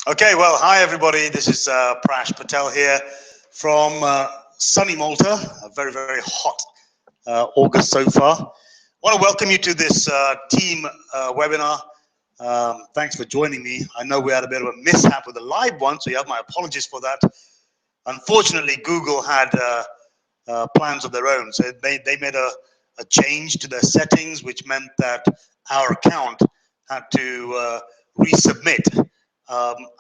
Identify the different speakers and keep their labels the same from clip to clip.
Speaker 1: Okay, well, hi everybody. This is Prash Patel here from sunny Malta. A very, very hot August so far. I want to welcome you to this team webinar. Thanks for joining me. I know we had a bit of a mishap with the live one, so you have my apologies for that. Unfortunately, Google had plans of their own, so they made a change to their settings, which meant that our account had to resubmit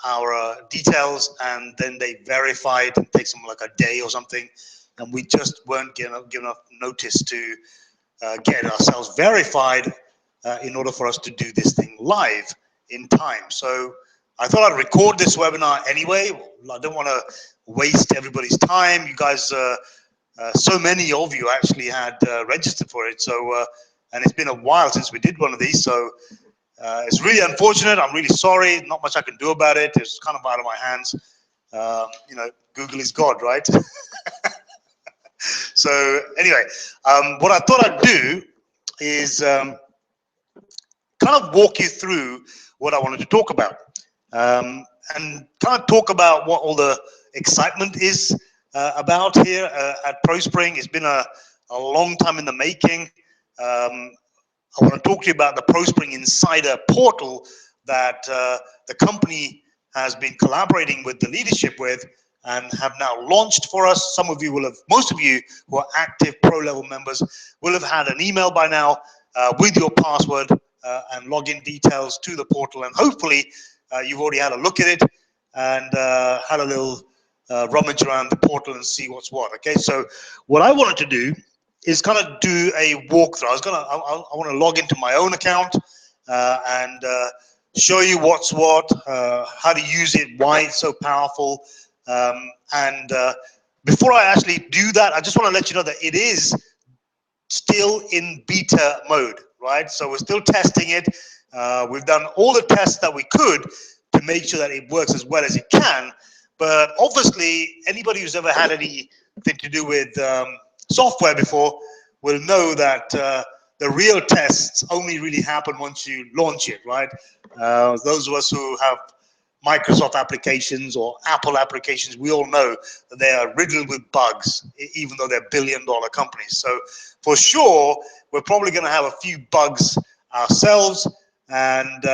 Speaker 1: our details, and then they verified. It takes them like a day or something, and we just weren't given enough notice to get ourselves verified in order for us to do this thing live in time. So I thought I'd record this webinar anyway. I don't want to waste everybody's time. You guys, so many of you actually had registered for it. So, and it's been a while since we did one of these. So it's really unfortunate. I'm really sorry. Not much I can do about it. It's kind of out of my hands. You know, Google is God, right? So anyway, what I thought I'd do is kind of walk you through what I wanted to talk about, and kind of talk about what all the excitement is about here at ProSpring. It's been a long time in the making. I want to talk to you about the ProSpring Insider portal that the company has been collaborating with the leadership with and have now launched for us. Some of you will have, most of you who are active pro level members will have had an email by now with your password and login details to the portal, and hopefully you've already had a look at it and had a little rummage around the portal and see what's what. Okay, so what I wanted to do is kind of do a walkthrough. I want to log into my own account and show you what's what, how to use it, why it's so powerful. And before I actually do that, I just want to let you know that it is still in beta mode, right? So we're still testing it. We've done all the tests that we could to make sure that it works as well as it can. But obviously, anybody who's ever had anything to do with software before will know that the real tests only really happen once you launch it, right? Those of us who have Microsoft applications or Apple applications, we all know that they are riddled with bugs, even though they're billion-dollar companies. So for sure, we're probably going to have a few bugs ourselves. And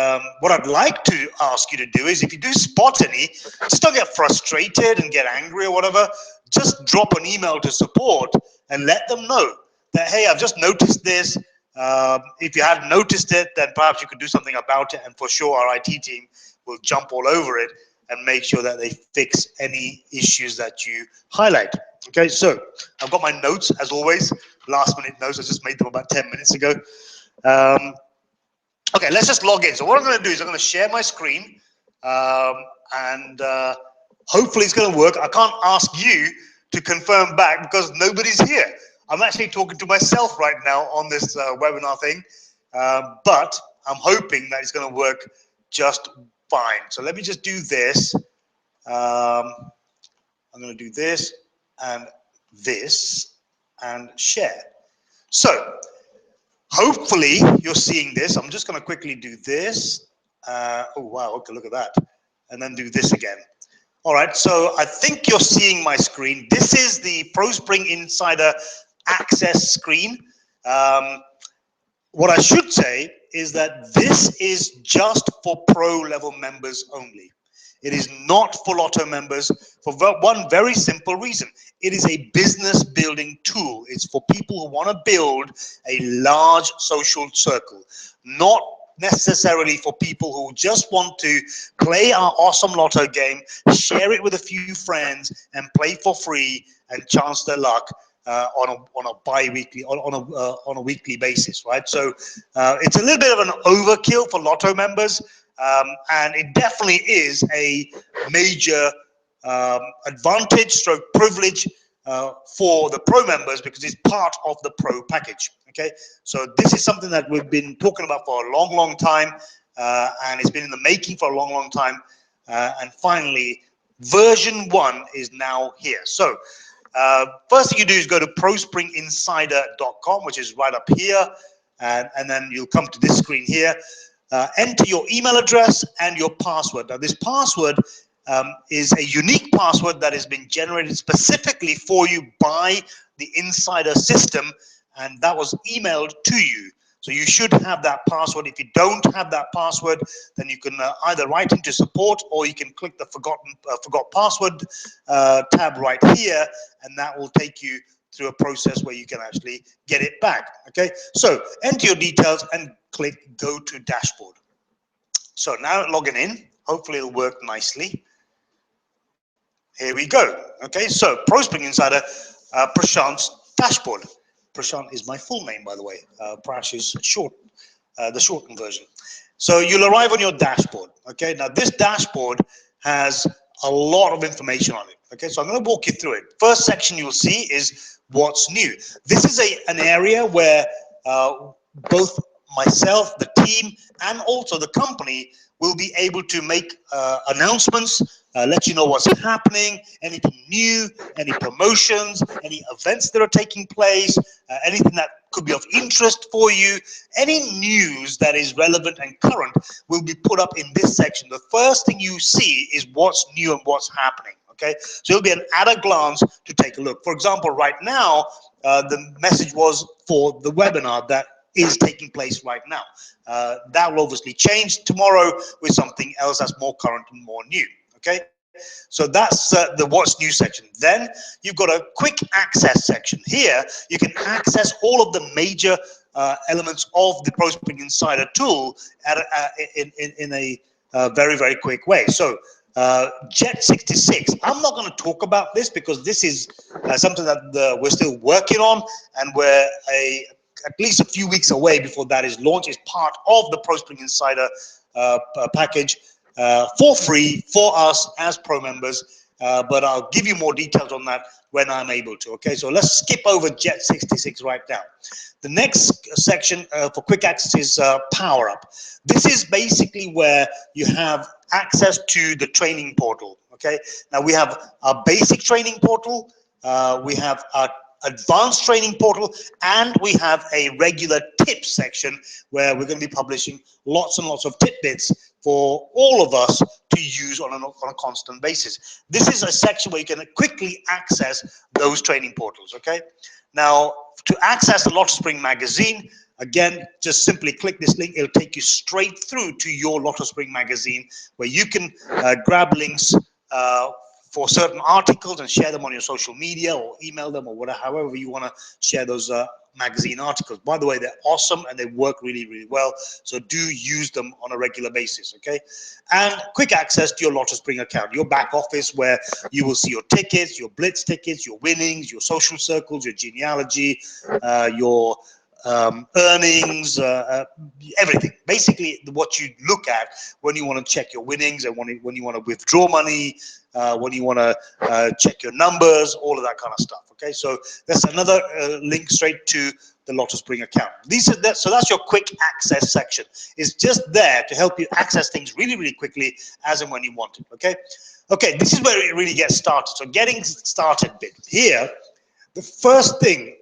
Speaker 1: what I'd like to ask you to do is, if you do spot any, just don't get frustrated and get angry or whatever. Just drop an email to support and let them know that, hey, I've just noticed this. If you hadn't noticed it, then perhaps you could do something about it. And for sure, our IT team will jump all over it and make sure that they fix any issues that you highlight. Okay, so I've got my notes, as always, last minute notes. I just made them about 10 minutes ago. Okay, let's just log in. So what I'm going to do is I'm going to share my screen, and hopefully it's going to work. I can't ask you to confirm back because nobody's here. I'm actually talking to myself right now on this webinar thing, but I'm hoping that it's going to work just fine. So let me just do this. I'm going to do this and share. So hopefully you're seeing this. I'm just going to quickly do this. Oh, wow. Okay, look at that. And then do this again. All right. So I think you're seeing my screen. This is the ProSpring Insider Access screen. What I should say is that this is just for pro level members only. It is not for Lotto members for one very simple reason. It is a business building tool. It's for people who want to build a large social circle, not necessarily for people who just want to play our awesome Lotto game, share it with a few friends, and play for free and chance their luck on a bi-weekly on a weekly basis, right? So it's a little bit of an overkill for Lotto members. And it definitely is a major advantage stroke privilege for the pro members because it's part of the pro package. Okay, so this is something that we've been talking about for a long time, and it's been in the making for a long time, and finally version 1 is now here. So first thing you do is go to prospringinsider.com, which is right up here, and then you'll come to this screen here. enter your email address and your password. Now, this password is a unique password that has been generated specifically for you by the insider system, and that was emailed to you. So you should have that password. If you don't have that password, then you can either write into support, or you can click the forgot password tab right here, and that will take you through a process where you can actually get it back. Okay, so enter your details and click go to dashboard. So now logging in, hopefully it'll work nicely. Here we go. Okay, so ProSpring Insider, Prashant's dashboard. Prashant is my full name, by the way. Prash is short, the shortened version. So you'll arrive on your dashboard. Okay, now this dashboard has a lot of information on it. Okay, so I'm going to walk you through it. First section you'll see is what's new. This is an area where both myself, the team, and also the company will be able to make announcements, let you know what's happening, anything new, any promotions, any events that are taking place, anything that could be of interest for you, any news that is relevant and current will be put up in this section. The first thing you see is what's new and what's happening. Okay, so it'll be an at a glance to take a look. For example, right now, the message was for the webinar that is taking place right now. That will obviously change tomorrow with something else that's more current and more new. Okay, so that's the what's new section. Then you've got a quick access section. Here you can access all of the major elements of the ProSpring Insider tool in a very, very quick way. So Jet 66, I'm not going to talk about this because this is something that we're still working on, and we're at least a few weeks away before that is launched. It's part of the ProSpring Insider package for free for us as pro members, but I'll give you more details on that when I'm able to. Okay, so let's skip over Jet 66 right now. The next section for quick access is Power Up. This is basically where you have access to the training portal. Okay, now we have a basic training portal, we have a advanced training portal, and we have a regular tips section where we're going to be publishing lots and lots of tidbits for all of us to use on a constant basis. This is a section where you can quickly access those training portals. Okay, now to access the LottoSpring magazine, again, just simply click this link. It'll take you straight through to your LottoSpring magazine, where you can grab links for certain articles and share them on your social media or email them or whatever, however you want to share those magazine articles. By the way, they're awesome and they work really, really well. So do use them on a regular basis, okay? And quick access to your LottoSpring account, your back office, where you will see your tickets, your blitz tickets, your winnings, your social circles, your genealogy, your earnings, everything. Basically, what you look at when you want to check your winnings and when you want to withdraw money, when you want to check your numbers, all of that kind of stuff. Okay, so that's another link straight to the LottoSpring account. So that's your quick access section. It's just there to help you access things really, really quickly as and when you want it. Okay, okay, this is where it really gets started. So getting started bit here, the first thing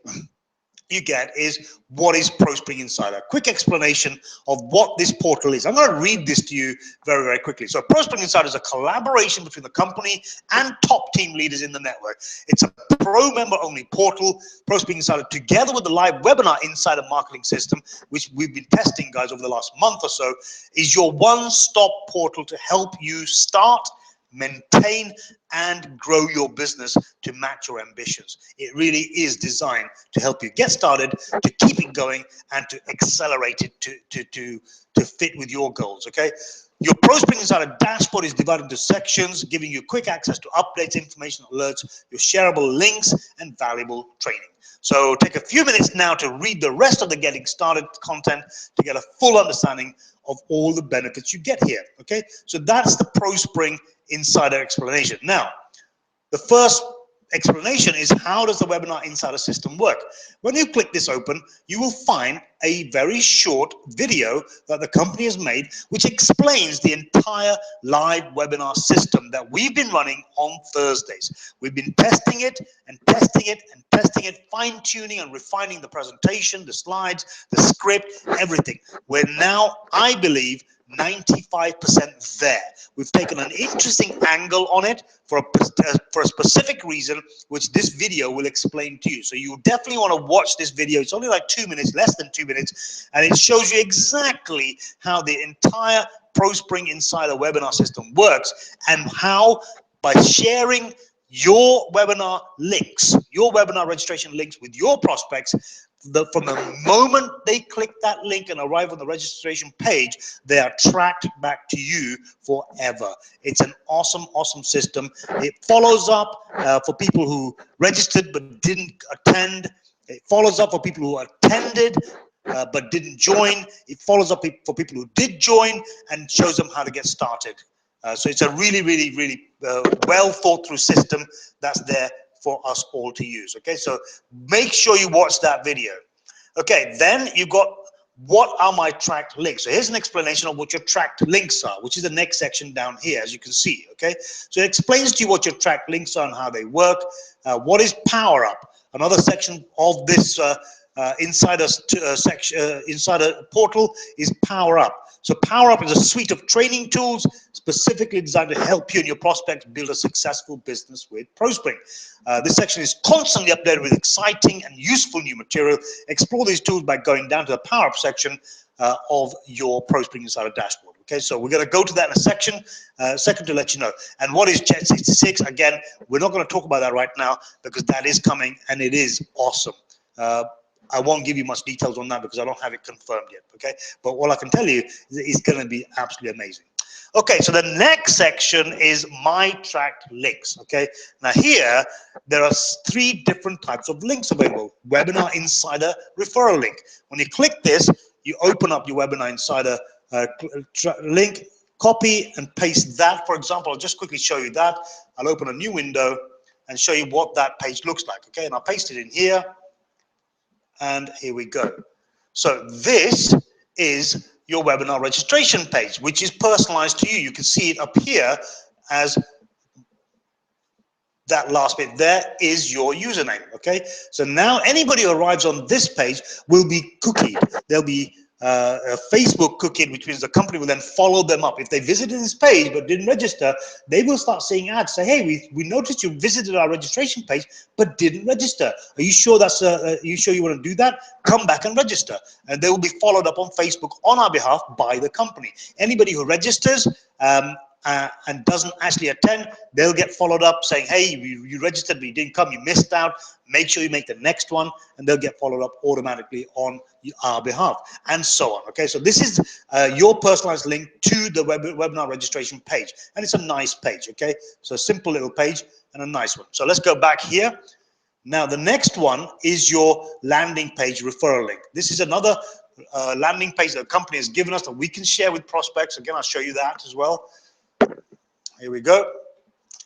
Speaker 1: you get is what is ProSpring Insider. Quick explanation of what this portal is. I'm going to read this to you very, very quickly. So ProSpring Insider is a collaboration between the company and top team leaders in the network. It's a pro member only portal. ProSpring Insider, together with the live webinar Insider marketing system, which we've been testing, guys, over the last month or so, is your one-stop portal to help you start, maintain, and grow your business to match your ambitions. It really is designed to help you get started, to keep it going, and to accelerate it to fit with your goals. Okay, your ProSpring Insider dashboard is divided into sections, giving you quick access to updates, information, alerts, your shareable links, and valuable training. So take a few minutes now to read the rest of the getting started content to get a full understanding of all the benefits you get here. Okay, so that's the ProSpring Insider explanation. Now, the first explanation is, how does the Webinar Insider system work? When you click this open, you will find a very short video that the company has made, which explains the entire live webinar system that we've been running on Thursdays. We've been testing it and testing it and testing it, fine-tuning and refining the presentation, the slides, the script, everything. We're now, I believe, 95% there. We've taken an interesting angle on it for a specific reason, which this video will explain to you. So you definitely want to watch this video. It's only like 2 minutes, less than 2 minutes, and it shows you exactly how the entire ProSpring Insider webinar system works, and how by sharing your webinar links, your webinar registration links with your prospects, from the moment they click that link and arrive on the registration page, they are tracked back to you forever. It's an awesome, awesome system. It follows up for people who registered but didn't attend. It follows up for people who attended but didn't join. It follows up for people who did join and shows them how to get started. So it's a really, really, really well thought through system that's there for us all to use. Okay, so make sure you watch that video. Okay, then you got, what are my tracked links? So here's an explanation of what your tracked links are, which is the next section down here, as you can see. Okay, so it explains to you what your tracked links are and how they work. What is Power Up? Another section of this Insider portal is Power Up. So Power Up is a suite of training tools specifically designed to help you and your prospects build a successful business with ProSpring. This section is constantly updated with exciting and useful new material. Explore these tools by going down to the Power Up section of your ProSpring Insider dashboard. Okay, so we're going to go to that in a second to let you know. And what is Jet 66? Again, we're not going to talk about that right now because that is coming and it is awesome. I won't give you much details on that because I don't have it confirmed yet, okay? But all I can tell you is it's going to be absolutely amazing. Okay, so the next section is My Tracked Links, okay? Now here, there are 3 different types of links available. Webinar Insider Referral Link. When you click this, you open up your Webinar Insider link, copy and paste that. For example, I'll just quickly show you that. I'll open a new window and show you what that page looks like, okay? And I'll paste it in here. And here we go. So this is your webinar registration page, which is personalized to you. You can see it up here as that last bit there is your username, okay? So now anybody who arrives on this page will be cookied. There'll be a Facebook cookie, which means the company will then follow them up. If they visited this page but didn't register, they will start seeing ads say, hey, we noticed you visited our registration page but didn't register. Are you sure that's you sure you want to do that? Come back and register. And they will be followed up on Facebook on our behalf by the company. Anybody who registers and doesn't actually attend, they'll get followed up saying, hey, you registered but you didn't come, you missed out, make sure you make the next one, and they'll get followed up automatically on our behalf, and so on. Okay, so this is your personalized link to the webinar registration page, and it's a nice page. Okay, so a simple little page and a nice one. So let's go back here. Now the next one is your landing page referral link. This is another landing page that the company has given us that we can share with prospects. Again, I'll show you that as well. Here we go.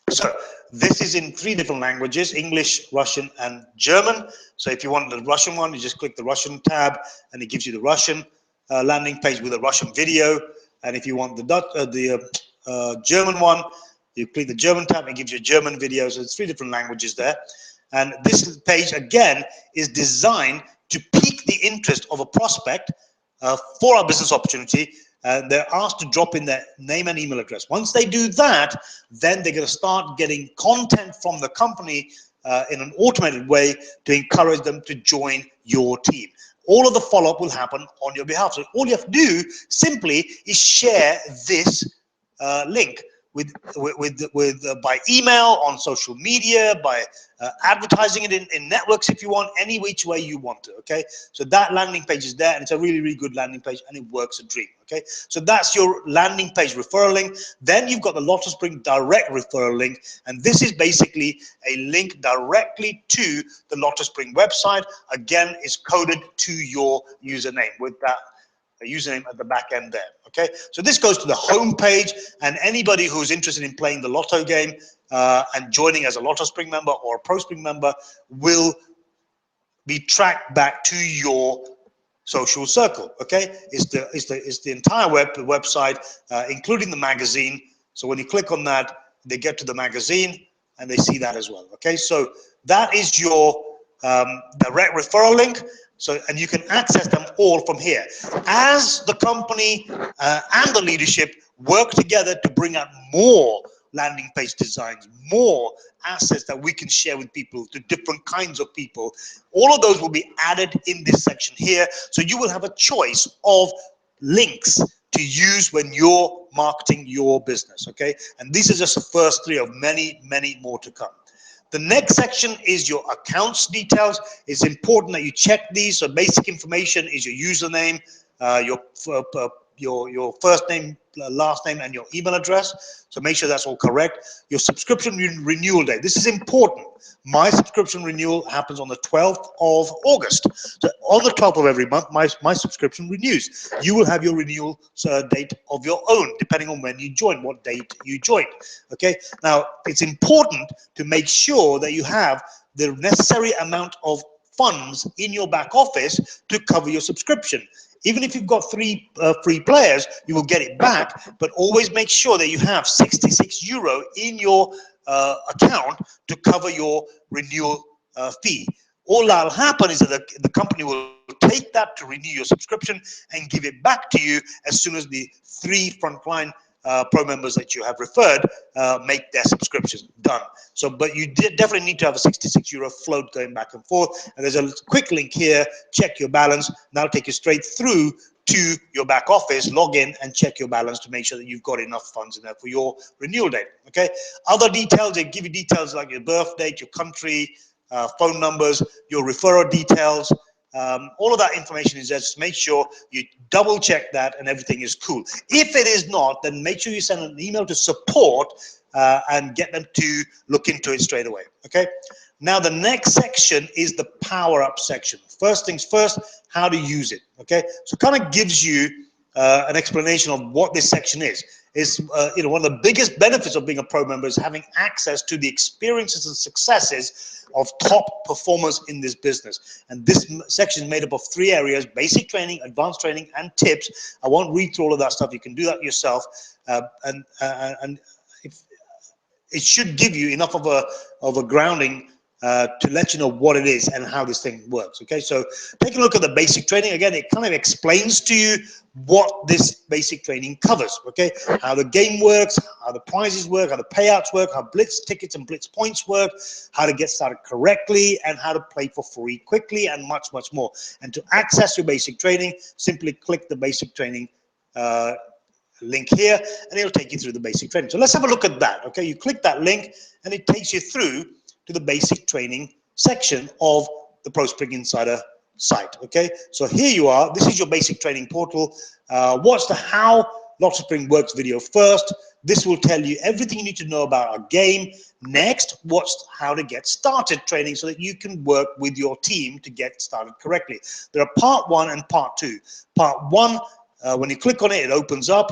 Speaker 1: So this is in 3 different languages: English, Russian, and German. So if you want the Russian one, you just click the Russian tab and it gives you the Russian landing page with a Russian video. And if you want the German one, you click the German tab and it gives you a German video. So it's 3 different languages there. And this page, again, is designed to pique the interest of a prospect for our business opportunity. They're asked to drop in their name and email address. Once they do that, then they're going to start getting content from the company in an automated way to encourage them to join your team. All of the follow-up will happen on your behalf. So all you have to do simply is share this link by email, on social media, by advertising it in networks if you want, any which way you want to. Okay, so that landing page is there, and it's a really, really good landing page, and it works a dream. Okay, so that's your landing page referral link. Then you've got the LottoSpring direct referral link, and this is basically a link directly to the LottoSpring website. Again, it's coded to your username with that username at the back end there. Okay, so this goes to the home page, and anybody who's interested in playing the Lotto game and joining as a LottoSpring member or a ProSpring member will be tracked back to your social circle. Okay, it's the entire website, including the magazine. So when you click on that, they get to the magazine and they see that as well. Okay, so that is your direct referral link. So, and you can access them all from here. As the company and the leadership work together to bring out more landing page designs, more assets that we can share with people, to different kinds of people, all of those will be added in this section here. So you will have a choice of links to use when you're marketing your business, okay? And these are just the first 3 of many, many more to come. The next section is your accounts details. It's important that you check these. So basic information is your username, your first name, last name, and your email address. So make sure that's all correct. Your subscription renewal date. This is important. My subscription renewal happens on the 12th of August. So on the 12th of every month, my subscription renews. You will have your renewal date of your own, depending on when you join, what date you joined. Okay. Now, it's important to make sure that you have the necessary amount of funds in your back office to cover your subscription. Even if you've got 3 free players, you will get it back, but always make sure that you have €66 in your account to cover your renewal fee. All that'll happen is that the company will take that to renew your subscription and give it back to you as soon as the 3 frontline pro members that you have referred make their subscriptions done. So, but you definitely need to have a €66 float going back and forth. And there's a quick link here. Check your balance. That'll take you straight through to your back office. Log in and check your balance to make sure that you've got enough funds in there for your renewal date. Okay. Other details, they give you details like your birth date, your country, phone numbers, your referral details. All of that information is there. Just make sure you double check that and everything is cool. If it is not, then make sure you send an email to support and get them to look into it straight away. Okay. Now the next section is the power up section. First things first, how to use it. Okay. So it kind of gives you an explanation of what this section is. Is one of the biggest benefits of being a pro member is having access to the experiences and successes of top performers in this business. And this section is made up of 3 areas: basic training, advanced training, and tips. I won't read through all of that stuff. You can do that yourself. And it should give you enough of a grounding to let you know what it is and how this thing works. Okay, so take a look at the basic training. Again, it kind of explains to you what this basic training covers. Okay, how the game works, how the prizes work, how the payouts work, how blitz tickets and blitz points work, how to get started correctly, and how to play for free quickly, and much, much more. And to access your basic training, simply click the basic training link here, and it'll take you through the basic training. So let's have a look at that. Okay, you click that link, and it takes you through to the basic training section of the ProSpring Insider site. Okay, so here you are. This is your basic training portal. Watch the How LottoSpring Works video first. This will tell you everything you need to know about our game. Next, watch how to get started training so that you can work with your team to get started correctly. There are part 1 and part 2. Part 1, when you click on it, it opens up.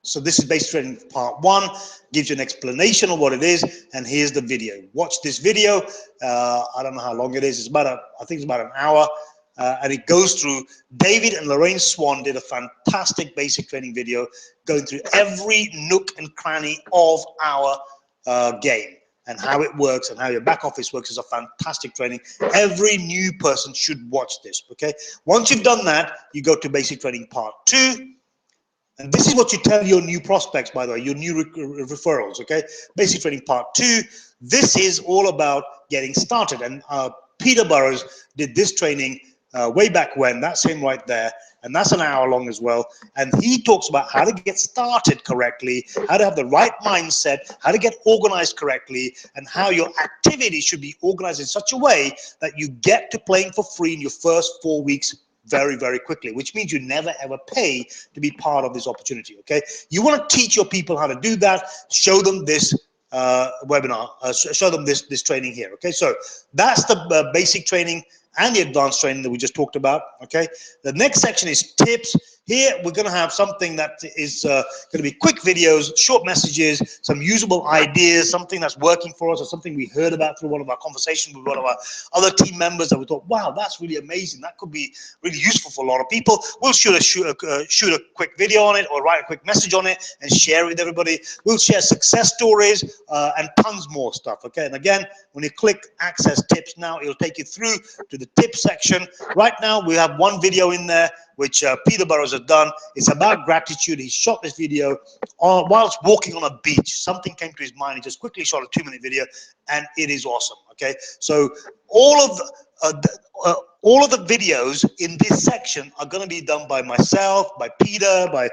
Speaker 1: So this is basic training part 1, gives you an explanation of what it is, and here's the video. Watch this video. I don't know how long it is. It's about I think it's about an hour, and it goes through. David and Lorraine Swan did a fantastic basic training video going through every nook and cranny of our game and how it works and how your back office works. Is a fantastic training. Every new person should watch this. Okay. Once you've done that, you go to basic training part 2. And this is what you tell your new prospects, by the way, your new referrals, okay? Basic training part 2. This is all about getting started. And Peter Burrows did this training way back when. That's him right there. And that's an hour long as well. And he talks about how to get started correctly, how to have the right mindset, how to get organized correctly, and how your activities should be organized in such a way that you get to playing for free in your first 4 weeks very, very quickly, which means you never ever pay to be part of this opportunity. Okay, you want to teach your people how to do that. Show them this webinar, show them this training here. Okay, so that's the basic training and the advanced training that we just talked about. Okay, the next section is tips. Here, we're going to have something that is going to be quick videos, short messages, some usable ideas, something that's working for us, or something we heard about through one of our conversations with one of our other team members that we thought, wow, that's really amazing. That could be really useful for a lot of people. We'll shoot a quick video on it, or write a quick message on it and share it with everybody. We'll share success stories and tons more stuff. Okay, and again, when you click Access Tips now, it'll take you through to the tip section. Right now, we have one video in there which Peter Burrows has done. It's about gratitude. He shot this video whilst walking on a beach. Something came to his mind. He just quickly shot a 2-minute video, and it is awesome. Okay, so all of the videos in this section are going to be done by myself, by Peter, by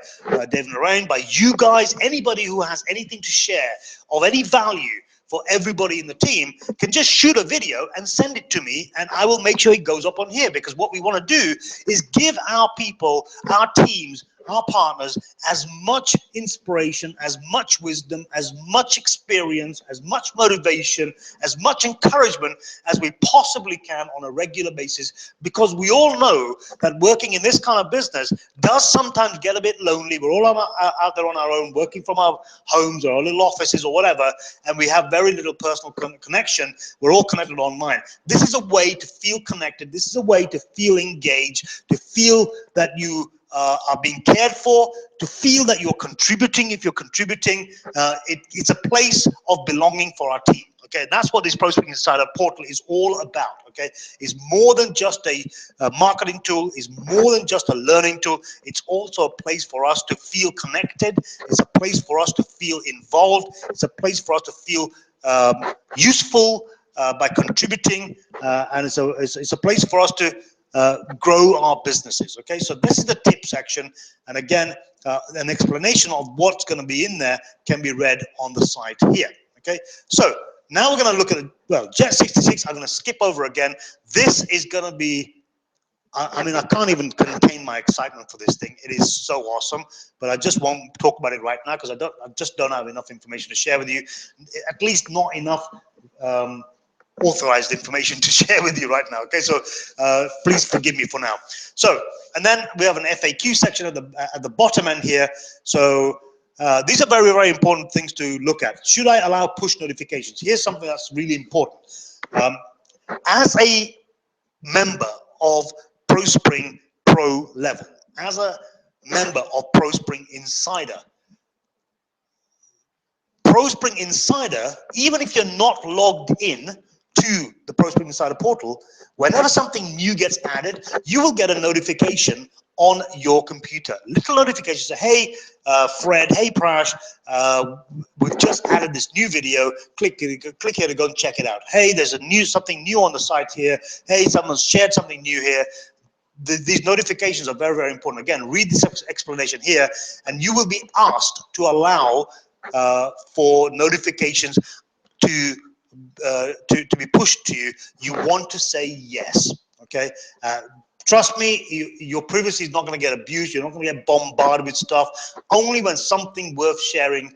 Speaker 1: Dave and Lorraine, by you guys. Anybody who has anything to share of any value for everybody in the team can just shoot a video and send it to me, and I will make sure it goes up on here, because what we want to do is give our people, our teams, our partners as much inspiration, as much wisdom, as much experience, as much motivation, as much encouragement as we possibly can on a regular basis, because we all know that working in this kind of business does sometimes get a bit lonely. We're all out there on our own, working from our homes or our little offices or whatever, and we have very little personal connection. We're all connected online. This is a way to feel connected. This is a way to feel engaged, to feel that you are being cared for, to feel that you're contributing. If you're contributing, it's a place of belonging for our team. Okay, that's what this ProSpring Insider portal is all about. Okay, it's more than just a marketing tool. It's more than just a learning tool. It's also a place for us to feel connected. It's a place for us to feel involved. It's a place for us to feel useful by contributing, and it's a place for us to grow our businesses. Okay, so this is the tip section, and again, an explanation of what's going to be in there can be read on the site here. Okay, so now we're going to look at, well, Jet 66. I'm going to skip over again. This is going to be, I mean, I can't even contain my excitement for this thing. It is so awesome, but I just won't talk about it right now because I just don't have enough information to share with you. At least not enough authorized information to share with you right now. Okay, so please forgive me for now. So, and then we have an FAQ section at the bottom end here. So these are very, very important things to look at. Should I allow push notifications? Here's something that's really important. As a member of ProSpring Pro level, as a member of ProSpring Insider, ProSpring Insider, even if you're not logged in to the ProSpring Insider portal, whenever something new gets added, you will get a notification on your computer. Little notification say, hey, Fred, hey, Prash, we've just added this new video. Click here to go and check it out. Hey, there's something new on the site here. Hey, someone's shared something new here. These notifications are very, very important. Again, read this explanation here, and you will be asked to allow for notifications to be pushed to you. You want to say yes. Okay, trust me, your privacy is not going to get abused. You're not going to get bombarded with stuff. Only when something worth sharing,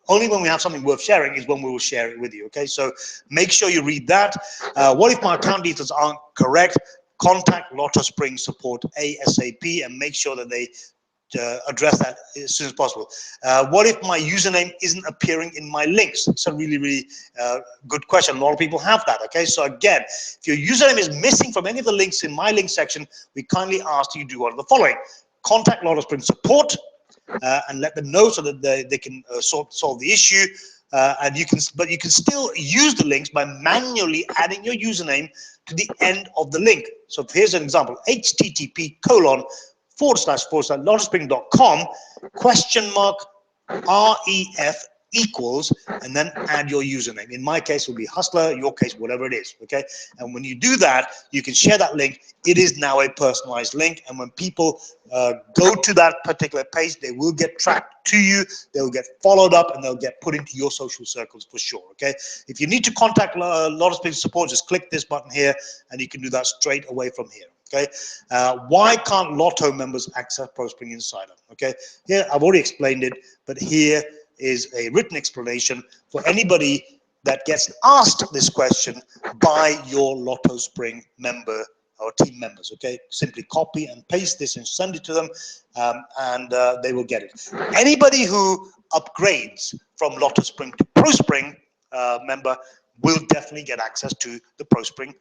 Speaker 1: only when we have something worth sharing is when we will share it with you. Okay, so make sure you read that. What if my account details aren't correct? Contact LottoSpring support ASAP and make sure that they address that as soon as possible. What if my username isn't appearing in my links? It's a really, really good question. A lot of people have that. Okay, so again, if your username is missing from any of the links in my link section, we kindly ask you to do one of the following: contact LottoSpring support and let them know so that they can solve the issue. And you can still use the links by manually adding your username to the end of the link. So here's an example: http://lottospring.com !ref equals, and then add your username. In my case, it will be Hustler, your case, whatever it is. Okay, and when you do that, you can share that link. It is now a personalized link, and when people go to that particular page, they will get tracked to you, they will get followed up, and they'll get put into your social circles for sure. Okay, if you need to contact LottoSpring support, just click this button here, and you can do that straight away from here. Okay, why can't Lotto members access ProSpring Insider? Okay, here I've already explained it, but here is a written explanation for anybody that gets asked this question by your LottoSpring member our team members. Okay, simply copy and paste this and send it to them, and they will get it. Anybody who upgrades from LottoSpring to ProSpring member will definitely get access to the ProSpring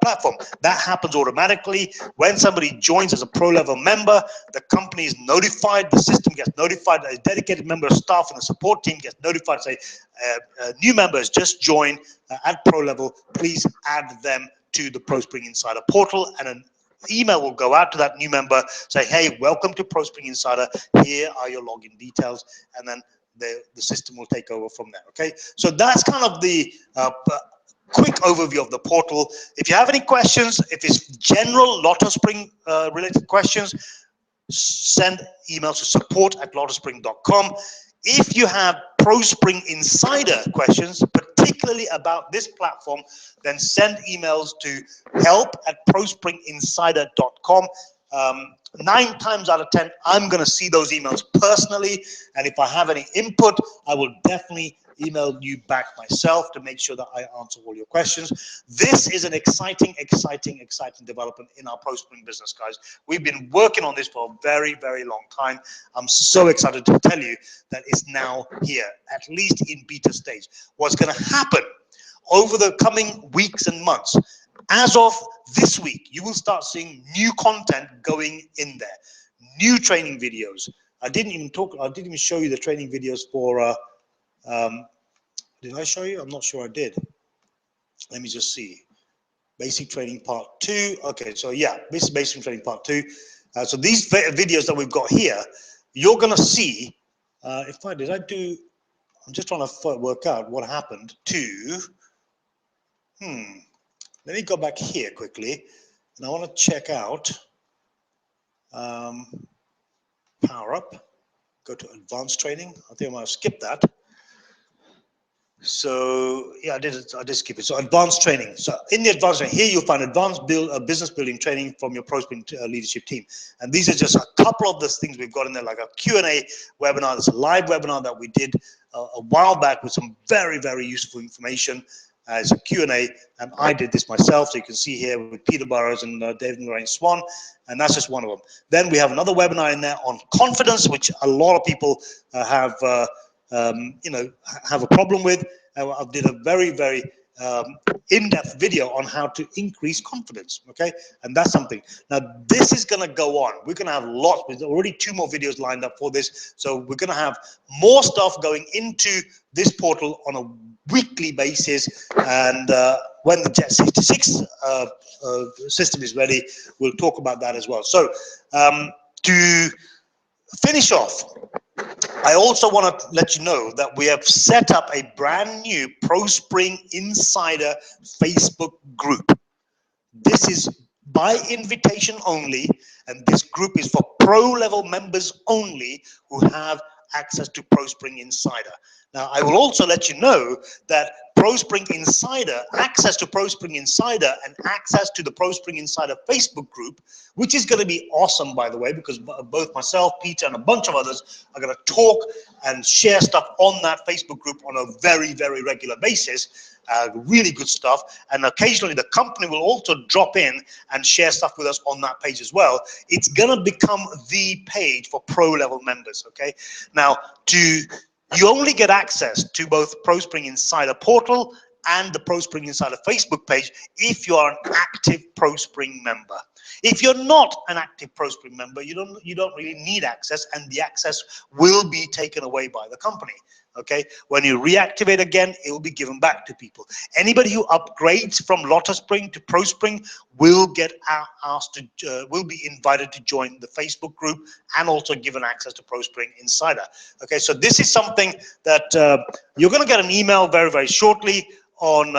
Speaker 1: platform. That happens automatically. When somebody joins as a pro level member, the company is notified, the system gets notified, a dedicated member of staff and the support team gets notified, say a new member has just joined at pro level, please add them to the ProSpring Insider portal, and an email will go out to that new member, say, hey, welcome to ProSpring Insider, here are your login details, and then the system will take over from there. Okay, so that's kind of the quick overview of the portal. If you have any questions, if it's general LottoSpring related questions, send emails to support@lottospring.com. If you have ProSpring Insider questions, particularly about this platform, then send emails to help@prospringinsider.com. 9 times out of 10, I'm going to see those emails personally, and if I have any input, I will definitely email you back myself to make sure that I answer all your questions. This is an exciting development in our ProSpring business, guys. We've been working on this for a very, very long time. I'm so excited to tell you that it's now here, at least in beta stage. What's going to happen over the coming weeks and months, as of this week, you will start seeing new content going in there, new training videos. I didn't even show you the training videos for did I show you? I'm not sure I did. Let me just see. Basic training part 2. Okay, so yeah, basic training part 2. So these videos that we've got here, you're going to see. I'm just trying to work out what happened to. Let me go back here quickly, and I want to check out Power Up. Go to advanced training. I think I might have skipped that. So yeah, I did skip it. So advanced training. So in the advanced training, here you'll find advanced business building training from your ProSpring leadership team. And these are just a couple of the things we've got in there, like a Q&A webinar. There's a live webinar that we did a while back with some very, very useful information. It's a Q&A, and I did this myself. So you can see here with Peter Burrows and David and Lorraine Swan, and that's just one of them. Then we have another webinar in there on confidence, which a lot of people have a problem with. I did a very, very in-depth video on how to increase confidence, okay? And that's something. Now, this is going to go on. We're going to have lots. There's already 2 more videos lined up for this. So we're going to have more stuff going into this portal on a weekly basis. And when the Jet 66 system is ready, we'll talk about that as well. So to finish off, I also want to let you know that we have set up a brand new ProSpring Insider Facebook group. This is by invitation only, and this group is for pro level members only who have access to ProSpring Insider. Now, I will also let you know that ProSpring Insider, access to ProSpring Insider and access to the ProSpring Insider Facebook group, which is going to be awesome, by the way, because both myself, Peter, and a bunch of others are going to talk and share stuff on that Facebook group on a very, very regular basis. Really good stuff, and occasionally the company will also drop in and share stuff with us on that page as well. It's gonna become the page for pro level members. Okay, now you only get access to both ProSpring Insider portal and the ProSpring Insider Facebook page if you are an active ProSpring member. If you're not an active ProSpring member, you don't really need access, and the access will be taken away by the company. Okay, when you reactivate again, it will be given back to people. Anybody who upgrades from LottoSpring to ProSpring will get will be invited to join the Facebook group and also given access to ProSpring Insider. Okay, so this is something that you're going to get an email very, very shortly on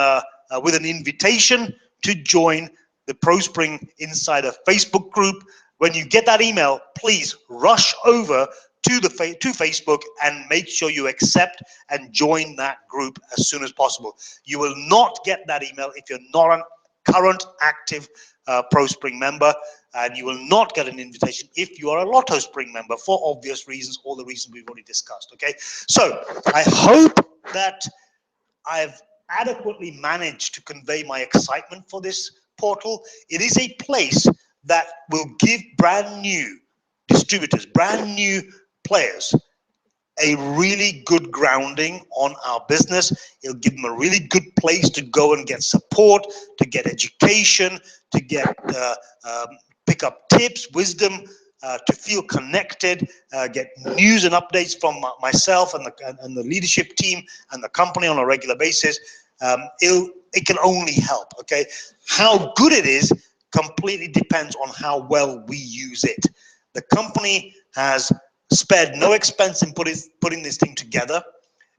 Speaker 1: with an invitation to join the ProSpring Insider Facebook group. When you get that email, please rush over to Facebook and make sure you accept and join that group as soon as possible. You will not get that email if you're not a current active ProSpring member, and you will not get an invitation if you are a LottoSpring member, for obvious reasons, all the reasons we've already discussed. Okay, so I hope that I've adequately managed to convey my excitement for this portal. It is a place that will give brand new distributors, brand new players, a really good grounding on our business. It'll give them a really good place to go and get support, to get education, to get pick up tips, wisdom, to feel connected, get news and updates from myself and the leadership team and the company on a regular basis. It can only help. Okay, how good it is completely depends on how well we use it. The company has spared no expense in putting this thing together.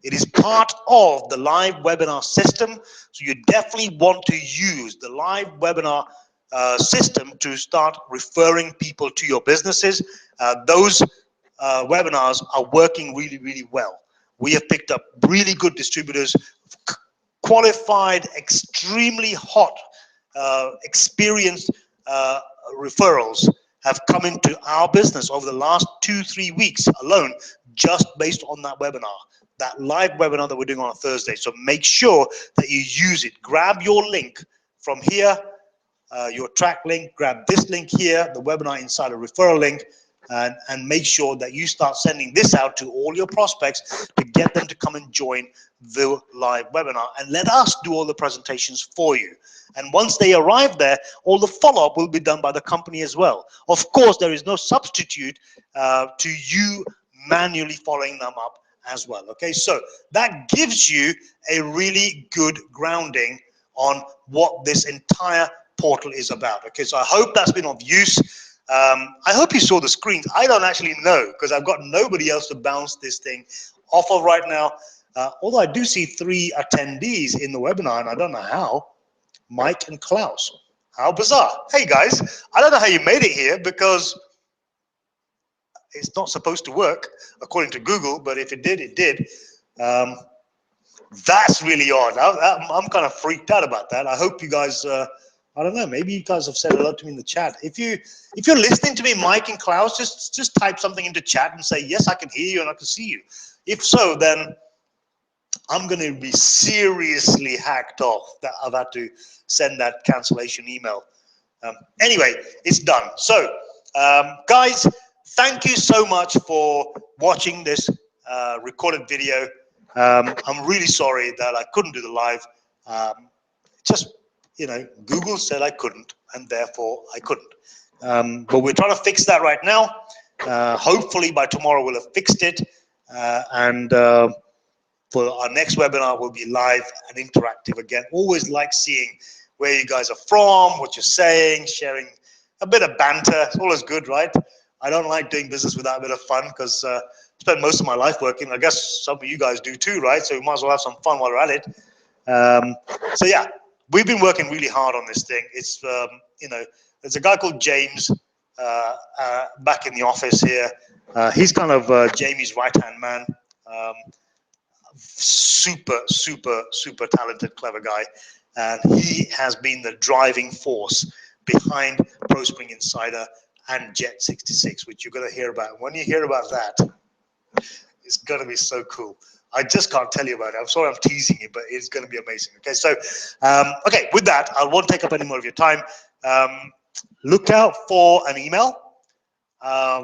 Speaker 1: It is part of the live webinar system, so you definitely want to use the live webinar system to start referring people to your businesses. Those webinars are working really, really well. We have picked up really good distributors, qualified, extremely hot, experienced referrals have come into our business over the last 2-3 weeks alone, just based on that webinar, that live webinar that we're doing on a Thursday. So make sure that you use it. Grab your link from here, your track link, grab this link here, the webinar inside a referral link, and make sure that you start sending this out to all your prospects to get them to come and join the live webinar, and let us do all the presentations for you. And once they arrive there, all the follow-up will be done by the company as well. Of course, there is no substitute to you manually following them up as well. Okay, so that gives you a really good grounding on what this entire portal is about. Okay, so I hope that's been of use. I hope you saw the screens. I don't actually know, because I've got nobody else to bounce this thing off of right now. Although I do see 3 attendees in the webinar, and I don't know how. Mike and Klaus. How bizarre. Hey guys, I don't know how you made it here, because it's not supposed to work according to Google, but if it did, it did. That's really odd. I'm kind of freaked out about that. I hope you guys, I don't know, maybe you guys have said hello to me in the chat. If you're listening to me, Mike and Klaus, just type something into chat and say, yes, I can hear you and I can see you. If so, then I'm going to be seriously hacked off that I've had to send that cancellation email. Anyway, it's done. So, guys, thank you so much for watching this recorded video. I'm really sorry that I couldn't do the live. Just, you know, Google said I couldn't, and therefore I couldn't. But we're trying to fix that right now. Hopefully by tomorrow we'll have fixed it. For our next webinar, we'll be live and interactive again. Always like seeing where you guys are from, what you're saying, sharing a bit of banter. It's always good, right? I don't like doing business without a bit of fun, because I spent most of my life working. I guess some of you guys do too, right? So we might as well have some fun while we're at it. So yeah, we've been working really hard on this thing. It's, you know, there's a guy called James back in the office here. He's kind of Jamie's right-hand man. Super talented, clever guy, and he has been the driving force behind ProSpring Insider and Jet 66, which you're going to hear about. When you hear about that, it's going to be so cool. I just can't tell you about it. I'm sorry I'm teasing you, but it's going to be amazing. Okay, so okay, with that, I won't take up any more of your time. Look out for an email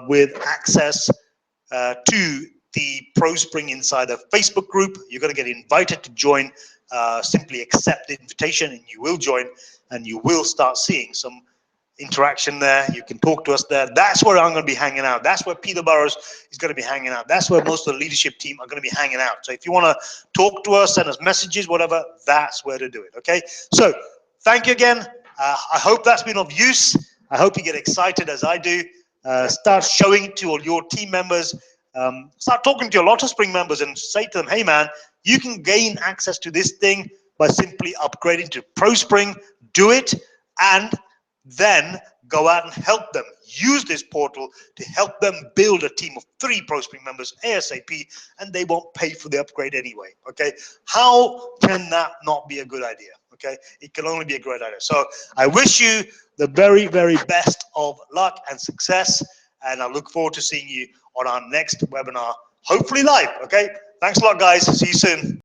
Speaker 1: with access to the ProSpring Insider Facebook group. You're going to get invited to join. Simply accept the invitation and you will join, and you will start seeing some interaction there. You can talk to us there. That's where I'm going to be hanging out. That's where Peter Burrows is going to be hanging out. That's where most of the leadership team are going to be hanging out. So if you want to talk to us, send us messages, whatever, that's where to do it. Okay, so thank you again. I hope that's been of use. I hope you get excited as I do. Start showing it to all your team members. Start talking to your LottoSpring members and say to them, hey man, you can gain access to this thing by simply upgrading to ProSpring. Do it, and then go out and help them use this portal to help them build a team of 3 ProSpring members ASAP, and they won't pay for the upgrade anyway. Okay, how can that not be a good idea? Okay, it can only be a great idea. So I wish you the very best of luck and success, and I look forward to seeing you on our next webinar, hopefully live. Okay, thanks a lot guys, see you soon.